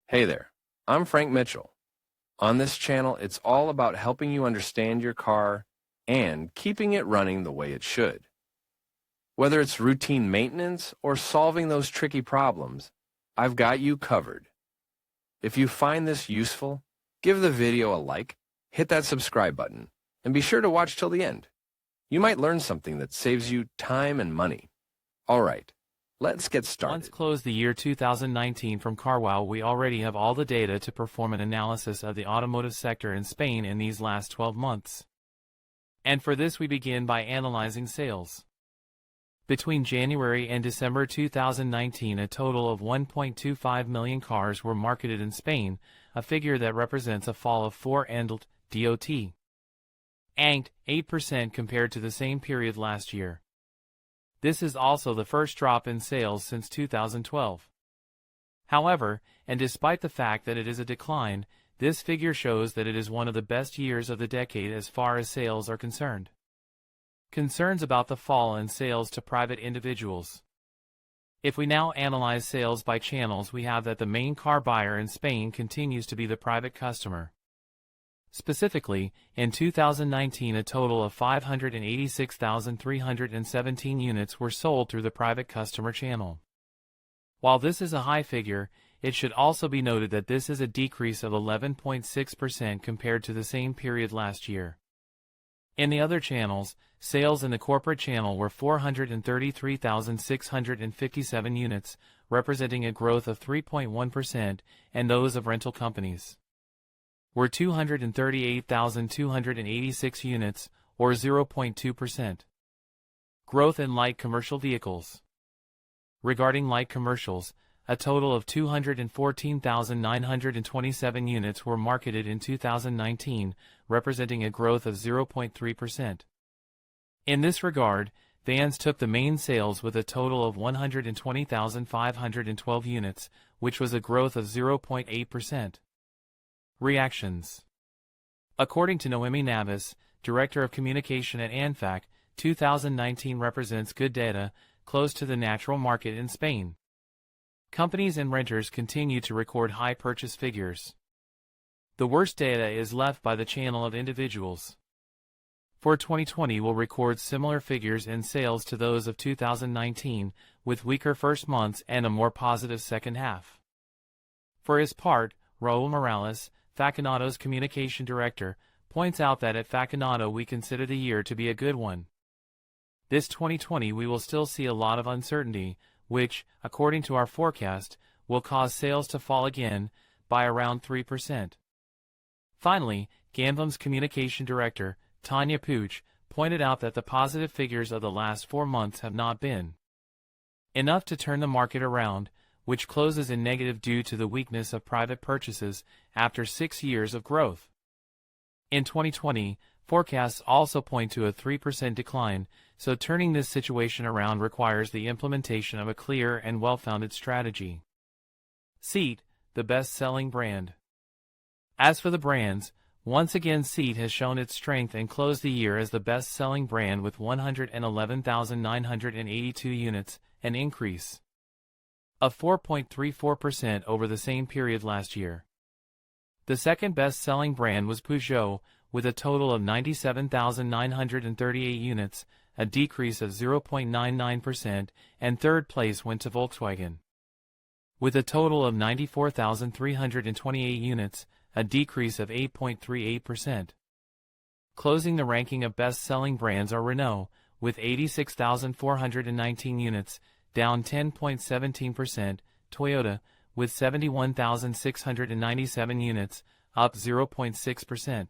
Hey there, I'm Frank Mitchell. On this channel, it's all about helping you understand your car and keeping it running the way it should. Whether it's routine maintenance or solving those tricky problems, I've got you covered. If you find this useful, give the video a like, hit that subscribe button, and be sure to watch till the end. You might learn something that saves you time and money. All right, let's get started. Once closed the year 2019 from CarWow, we already have all the data to perform an analysis of the automotive sector in Spain in these last 12 months. And for this we begin by analyzing sales. Between January and December 2019, a total of 1.25 million cars were marketed in Spain, a figure that represents a fall of 4.8% compared to the same period last year. This is also the first drop in sales since 2012. However, and despite the fact that it is a decline, this figure shows that it is one of the best years of the decade as far as sales are concerned. Concerns about the fall in sales to private individuals. If we now analyze sales by channels, we have that the main car buyer in Spain continues to be the private customer. Specifically, in 2019 a total of 586,317 units were sold through the private customer channel. While this is a high figure, it should also be noted that this is a decrease of 11.6% compared to the same period last year. In the other channels, sales in the corporate channel were 433,657 units, representing a growth of 3.1%, and those of rental companies were 238,286 units, or 0.2%. Growth in light commercial vehicles. Regarding light commercials, a total of 214,927 units were marketed in 2019, representing a growth of 0.3%. In this regard, vans took the main sales with a total of 120,512 units, which was a growth of 0.8%. Reactions. According to Noemi Navas, Director of Communication at ANFAC, 2019 represents good data, close to the natural market in Spain. Companies and renters continue to record high purchase figures. The worst data is left by the channel of individuals. For 2020 we'll record similar figures in sales to those of 2019, with weaker first months and a more positive second half. For his part, Raul Morales, Facinato's communication director, points out that at Facinato we consider the year to be a good one. This 2020 we will still see a lot of uncertainty, which, according to our forecast, will cause sales to fall again by around 3%. Finally, Gandlam's communication director, Tanya Puig, pointed out that the positive figures of the last 4 months have not been enough to turn the market around, which closes in negative due to the weakness of private purchases after 6 years of growth. In 2020, forecasts also point to a 3% decline, so turning this situation around requires the implementation of a clear and well-founded strategy. Seat, the best-selling brand. As for the brands, once again Seat has shown its strength and closed the year as the best-selling brand with 111,982 units, an increase of 4.34% over the same period last year. The second best-selling brand was Peugeot, with a total of 97,938 units, a decrease of 0.99%, and third place went to Volkswagen, with a total of 94,328 units, a decrease of 8.38%. Closing the ranking of best-selling brands are Renault, with 86,419 units, down 10.17%, Toyota, with 71,697 units, up 0.6%.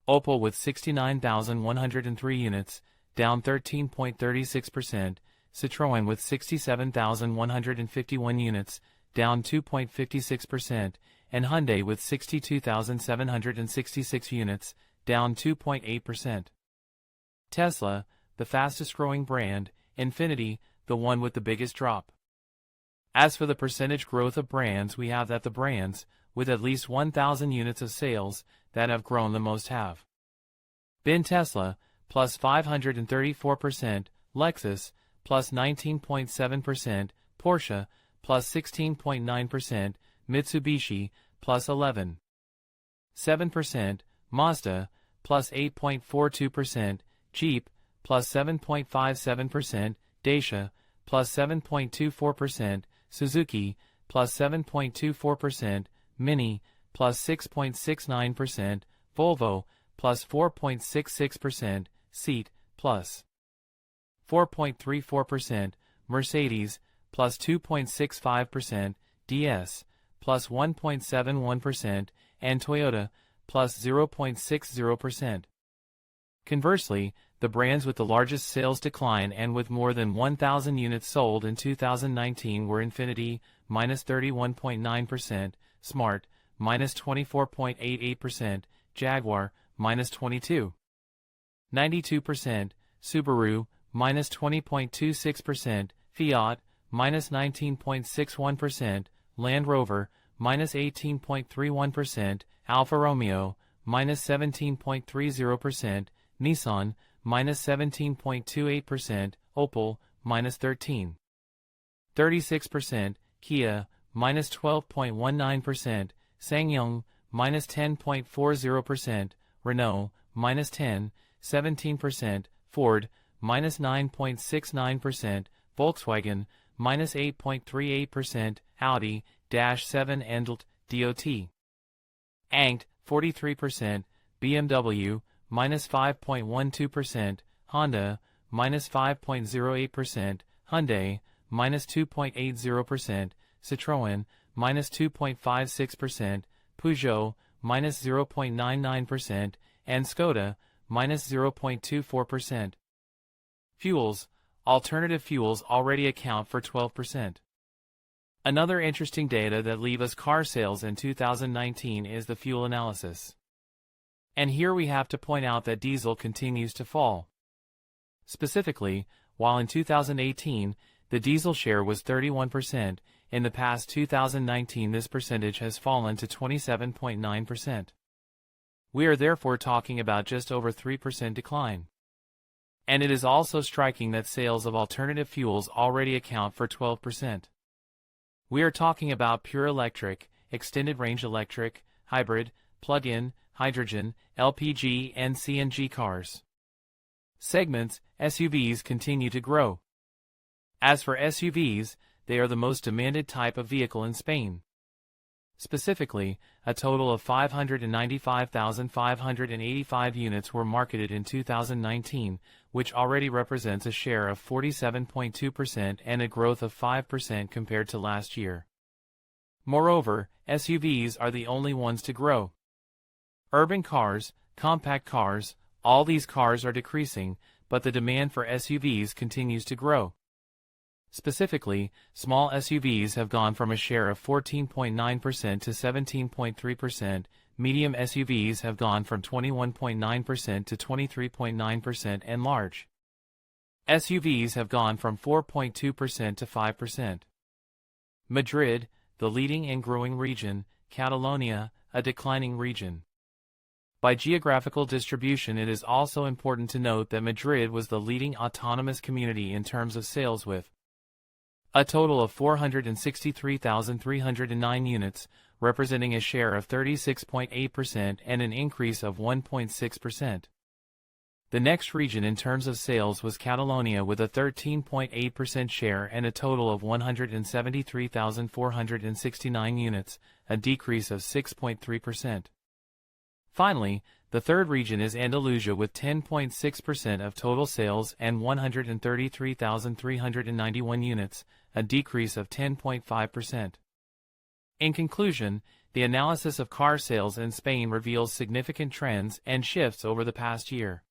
Opel with 69,103 units, down 13.36%, Citroën with 67,151 units, down 2.56%, and Hyundai with 62,766 units, down 2.8%. Tesla, the fastest-growing brand, Infiniti, the one with the biggest drop. As for the percentage growth of brands, we have that the brands, with at least 1,000 units of sales, that have grown the most have been Tesla, plus 534%, Lexus, plus 19.7%, Porsche, plus 16.9%, Mitsubishi, plus 11.7%, Mazda, plus 8.42%, Jeep, plus 7.57%, Dacia, plus 7.24%, Suzuki, plus 7.24%, Mini, plus 6.69%, Volvo, plus 4.66%, Seat, plus 4.34%, Mercedes, plus 2.65%, DS, plus 1.71%, and Toyota, plus 0.60%. Conversely, the brands with the largest sales decline and with more than 1,000 units sold in 2019 were Infiniti, minus 31.9%, Smart, minus 24.88%, Jaguar, minus 22.92%, Subaru, minus 20.26%, Fiat, minus 19.61%, Land Rover, minus 18.31%, Alfa Romeo, minus 17.30%, Nissan, minus 17.28%, Opel, minus 13.36%, Kia, minus 12.19%, SsangYong, minus 10.40%, Renault, minus 10.17%, Ford, minus 9.69%, Volkswagen, minus 8.38%, Audi, -7 and DOT. ANGT, 43%, BMW, minus 5.12%, Honda, minus 5.08%, Hyundai, minus 2.80%, Citroën, minus 2.56%, Peugeot, minus 0.99%, and Skoda, minus 0.24%. Fuels. Alternative fuels already account for 12%. Another interesting data that leave us car sales in 2019 is the fuel analysis. And here we have to point out that diesel continues to fall. Specifically, while in 2018, the diesel share was 31%, in the past 2019 this percentage has fallen to 27.9%. We are therefore talking about just over 3% decline. And it is also striking that sales of alternative fuels already account for 12%. We are talking about pure electric, extended range electric, hybrid, plug-in, hydrogen, LPG and CNG cars. Segments, SUVs continue to grow. As for SUVs, they are the most demanded type of vehicle in Spain. Specifically, a total of 595,585 units were marketed in 2019, which already represents a share of 47.2% and a growth of 5% compared to last year. Moreover, SUVs are the only ones to grow. Urban cars, compact cars, all these cars are decreasing, but the demand for SUVs continues to grow. Specifically, small SUVs have gone from a share of 14.9% to 17.3%, medium SUVs have gone from 21.9% to 23.9%, and large SUVs have gone from 4.2% to 5%. Madrid, the leading and growing region, Catalonia, a declining region. By geographical distribution, it is also important to note that Madrid was the leading autonomous community in terms of sales with a total of 463,309 units, representing a share of 36.8% and an increase of 1.6%. The next region in terms of sales was Catalonia with a 13.8% share and a total of 173,469 units, a decrease of 6.3%. Finally, the third region is Andalusia with 10.6% of total sales and 133,391 units, a decrease of 10.5%. In conclusion, the analysis of car sales in Spain reveals significant trends and shifts over the past year.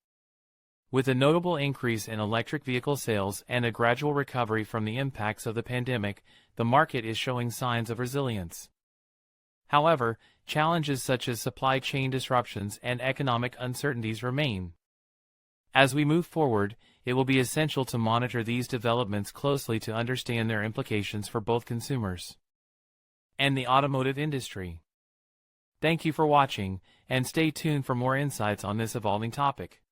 With a notable increase in electric vehicle sales and a gradual recovery from the impacts of the pandemic, the market is showing signs of resilience. However, challenges such as supply chain disruptions and economic uncertainties remain. As we move forward, it will be essential to monitor these developments closely to understand their implications for both consumers and the automotive industry. Thank you for watching, and stay tuned for more insights on this evolving topic.